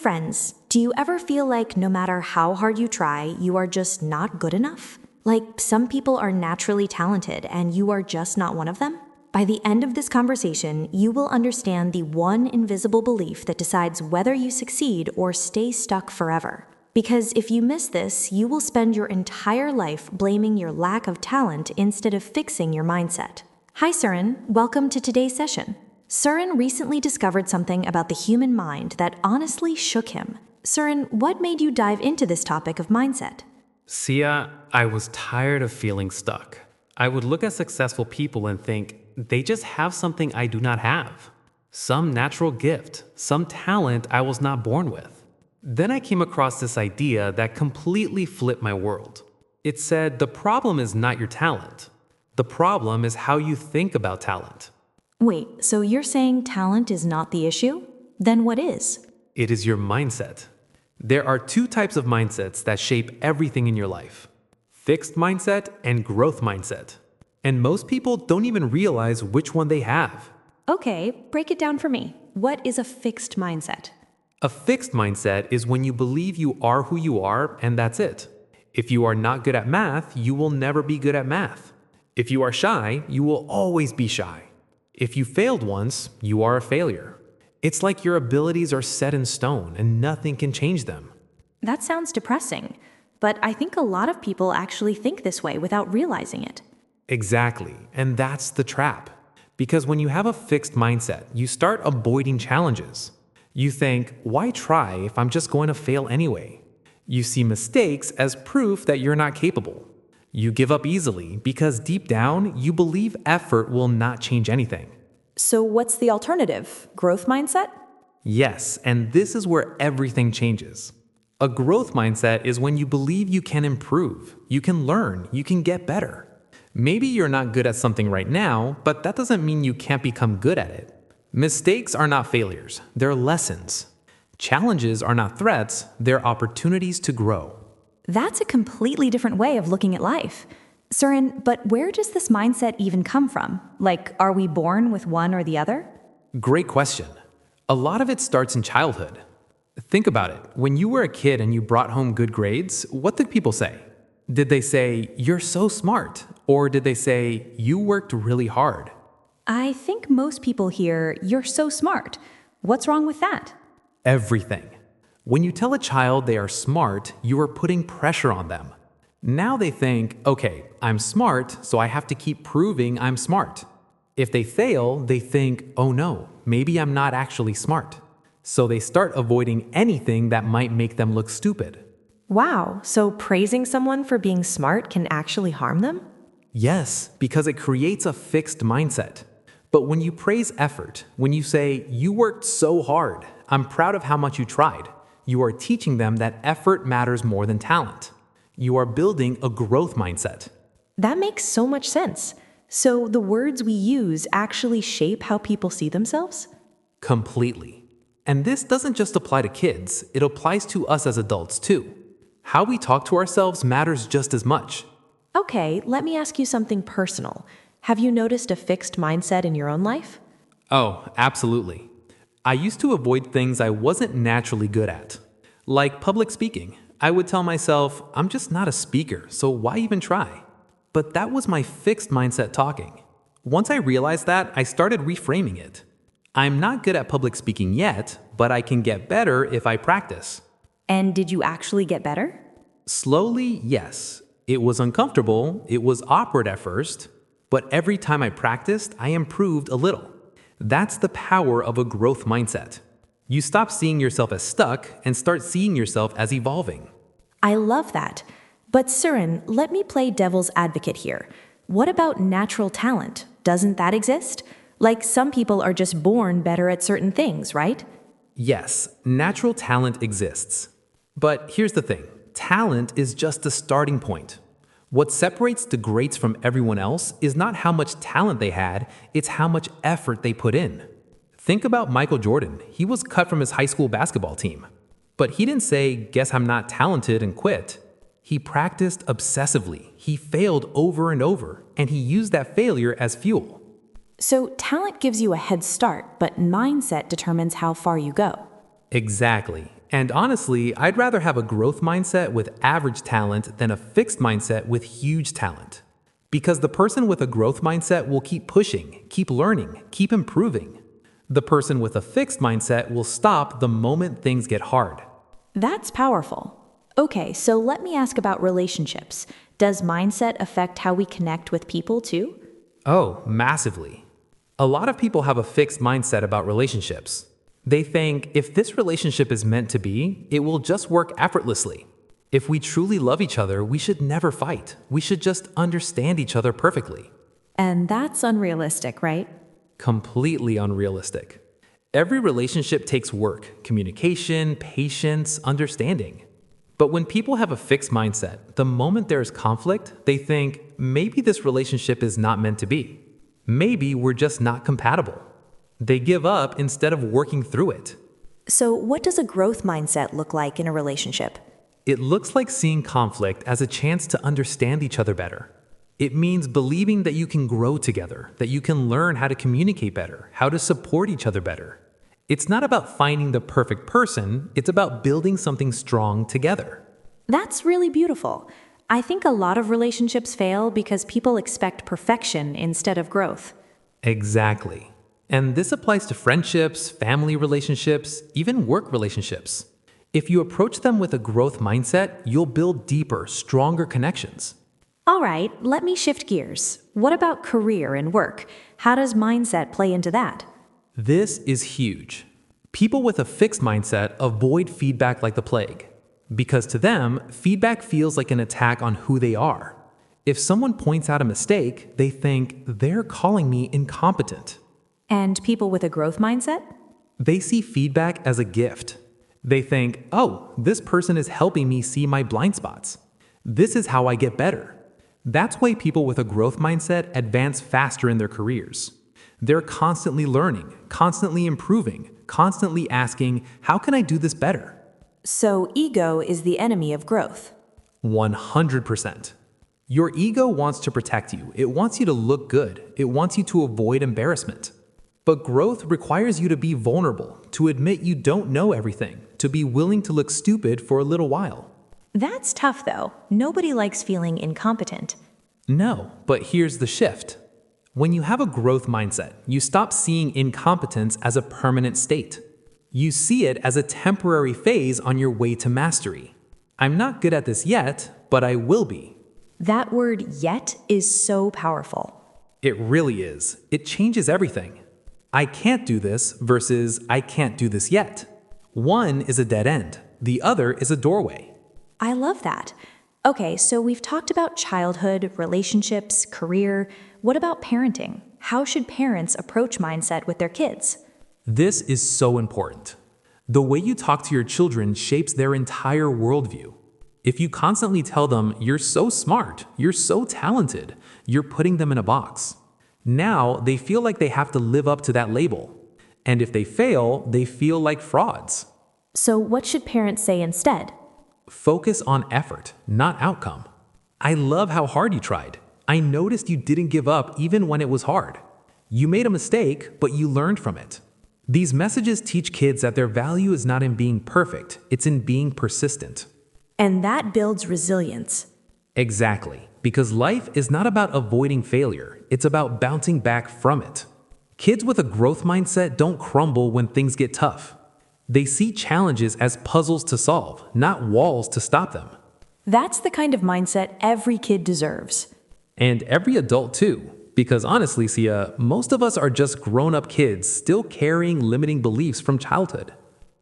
friends, do you ever feel like no matter how hard you try, you are just not good enough? Like some people are naturally talented and you are just not one of them? By the end of this conversation, you will understand the one invisible belief that decides whether you succeed or stay stuck forever. Because if you miss this, you will spend your entire life blaming your lack of talent instead of fixing your mindset. Hi, Surin. Welcome to today's session. Surin recently discovered something about the human mind that honestly shook him. Surin, what made you dive into this topic of mindset? Sia, I was tired of feeling stuck. I would look at successful people and think, they just have something I do not have. Some natural gift, some talent I was not born with. Then I came across this idea that completely flipped my world. It said the problem is not your talent. The problem is how you think about talent. Wait, so you're saying talent is not the issue? Then what is? It is your mindset. There are two types of mindsets that shape everything in your life: fixed mindset and growth mindset. And most people don't even realize which one they have. Okay, break it down for me. What is a fixed mindset? A fixed mindset is when you believe you are who you are and that's it. If you are not good at math, you will never be good at math. If you are shy, you will always be shy. If you failed once, you are a failure. It's like your abilities are set in stone and nothing can change them. That sounds depressing, but I think a lot of people actually think this way without realizing it. Exactly, and that's the trap. Because when you have a fixed mindset, you start avoiding challenges. You think, why try if I'm just going to fail anyway? You see mistakes as proof that you're not capable. You give up easily because deep down, you believe effort will not change anything. So what's the alternative? Growth mindset? Yes, and this is where everything changes. A growth mindset is when you believe you can improve, you can learn, you can get better. Maybe you're not good at something right now, but that doesn't mean you can't become good at it. Mistakes are not failures, they're lessons. Challenges are not threats, they're opportunities to grow. That's a completely different way of looking at life. Surin, but where does this mindset even come from? Like, are we born with one or the other? Great question. A lot of it starts in childhood. Think about it. When you were a kid and you brought home good grades, what did people say? Did they say, "You're so smart"? Or did they say, "You worked really hard"? I think most people hear, "You're so smart." What's wrong with that? Everything. When you tell a child they are smart, you are putting pressure on them. Now they think, okay, I'm smart, so I have to keep proving I'm smart. If they fail, they think, oh no, maybe I'm not actually smart. So they start avoiding anything that might make them look stupid. Wow, so praising someone for being smart can actually harm them? Yes, because it creates a fixed mindset. But when you praise effort, when you say, you worked so hard, I'm proud of how much you tried, you are teaching them that effort matters more than talent. You are building a growth mindset. That makes so much sense. So the words we use actually shape how people see themselves? Completely. And this doesn't just apply to kids, it applies to us as adults too. How we talk to ourselves matters just as much. Okay, let me ask you something personal. Have you noticed a fixed mindset in your own life? Oh, absolutely. I used to avoid things I wasn't naturally good at. Like public speaking. I would tell myself, I'm just not a speaker, so why even try? But that was my fixed mindset talking. Once I realized that, I started reframing it. I'm not good at public speaking yet, but I can get better if I practice. And did you actually get better? Slowly, yes. It was uncomfortable, it was awkward at first, but every time I practiced, I improved a little. That's the power of a growth mindset. You stop seeing yourself as stuck and start seeing yourself as evolving. I love that. But Surin, let me play devil's advocate here. What about natural talent? Doesn't that exist? Like some people are just born better at certain things, right? Yes, natural talent exists. But here's the thing, talent is just a starting point. What separates the greats from everyone else is not how much talent they had, it's how much effort they put in. Think about Michael Jordan. He was cut from his high school basketball team. But he didn't say, guess I'm not talented and quit. He practiced obsessively. He failed over and over, and he used that failure as fuel. So talent gives you a head start, but mindset determines how far you go. Exactly. And honestly, I'd rather have a growth mindset with average talent than a fixed mindset with huge talent. Because the person with a growth mindset will keep pushing, keep learning, keep improving. The person with a fixed mindset will stop the moment things get hard. That's powerful. Okay, so let me ask about relationships. Does mindset affect how we connect with people too? Oh, massively. A lot of people have a fixed mindset about relationships. They think if this relationship is meant to be, it will just work effortlessly. If we truly love each other, we should never fight. We should just understand each other perfectly. And that's unrealistic, right? Completely unrealistic. Every relationship takes work, communication, patience, understanding. But when people have a fixed mindset, the moment there is conflict, they think maybe this relationship is not meant to be. Maybe we're just not compatible. They give up instead of working through it. So, what does a growth mindset look like in a relationship? It looks like seeing conflict as a chance to understand each other better. It means believing that you can grow together, that you can learn how to communicate better, how to support each other better. It's not about finding the perfect person, it's about building something strong together. That's really beautiful. I think a lot of relationships fail because people expect perfection instead of growth. Exactly. And this applies to friendships, family relationships, even work relationships. If you approach them with a growth mindset, you'll build deeper, stronger connections. All right, let me shift gears. What about career and work? How does mindset play into that? This is huge. People with a fixed mindset avoid feedback like the plague, because to them, feedback feels like an attack on who they are. If someone points out a mistake, they think they're calling me incompetent. And people with a growth mindset? They see feedback as a gift. They think, oh, this person is helping me see my blind spots. This is how I get better. That's why people with a growth mindset advance faster in their careers. They're constantly learning, constantly improving, constantly asking, how can I do this better? So, ego is the enemy of growth. 100%. Your ego wants to protect you. It wants you to look good. It wants you to avoid embarrassment. But growth requires you to be vulnerable, to admit you don't know everything, to be willing to look stupid for a little while. That's tough, though. Nobody likes feeling incompetent. No, but here's the shift. When you have a growth mindset, you stop seeing incompetence as a permanent state. You see it as a temporary phase on your way to mastery. I'm not good at this yet, but I will be. That word yet is so powerful. It really is. It changes everything. I can't do this versus I can't do this yet. One is a dead end. The other is a doorway. I love that. Okay, so we've talked about childhood, relationships, career. What about parenting? How should parents approach mindset with their kids? This is so important. The way you talk to your children shapes their entire worldview. If you constantly tell them, you're so smart, you're so talented, you're putting them in a box. Now they feel like they have to live up to that label. And if they fail, they feel like frauds. So, what should parents say instead? Focus on effort, not outcome. I love how hard you tried. I noticed you didn't give up even when it was hard. You made a mistake, but you learned from it. These messages teach kids that their value is not in being perfect, it's in being persistent. And that builds resilience. Exactly, because life is not about avoiding failure, it's about bouncing back from it. Kids with a growth mindset don't crumble when things get tough. They see challenges as puzzles to solve, not walls to stop them. That's the kind of mindset every kid deserves. And every adult too, because honestly, Sia, most of us are just grown-up kids still carrying limiting beliefs from childhood.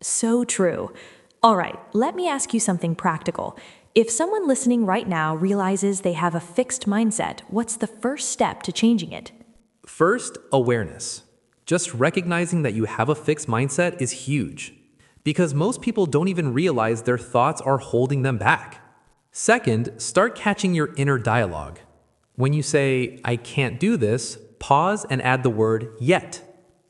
So true. All right, let me ask you something practical. If someone listening right now realizes they have a fixed mindset, what's the first step to changing it? First, awareness. Just recognizing that you have a fixed mindset is huge, because most people don't even realize their thoughts are holding them back. Second, start catching your inner dialogue. When you say, I can't do this, pause and add the word yet.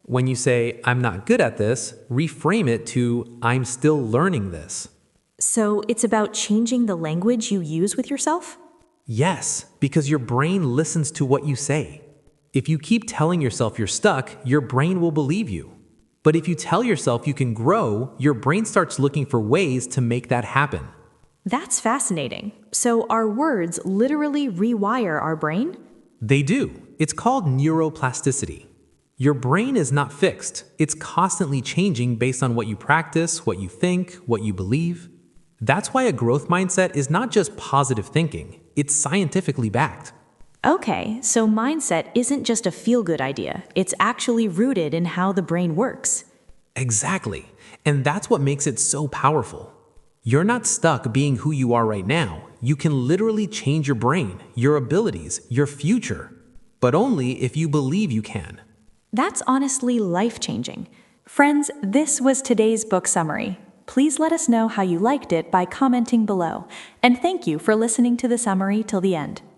When you say, I'm not good at this, reframe it to, I'm still learning this. So it's about changing the language you use with yourself? Yes, because your brain listens to what you say. If you keep telling yourself you're stuck, your brain will believe you. But if you tell yourself you can grow, your brain starts looking for ways to make that happen. That's fascinating. So our words literally rewire our brain? They do. It's called neuroplasticity. Your brain is not fixed. It's constantly changing based on what you practice, what you think, what you believe. That's why a growth mindset is not just positive thinking. It's scientifically backed. Okay, so mindset isn't just a feel-good idea. It's actually rooted in how the brain works. Exactly. And that's what makes it so powerful. You're not stuck being who you are right now. You can literally change your brain, your abilities, your future. But only if you believe you can. That's honestly life-changing. Friends, this was today's book summary. Please let us know how you liked it by commenting below. And thank you for listening to the summary till the end.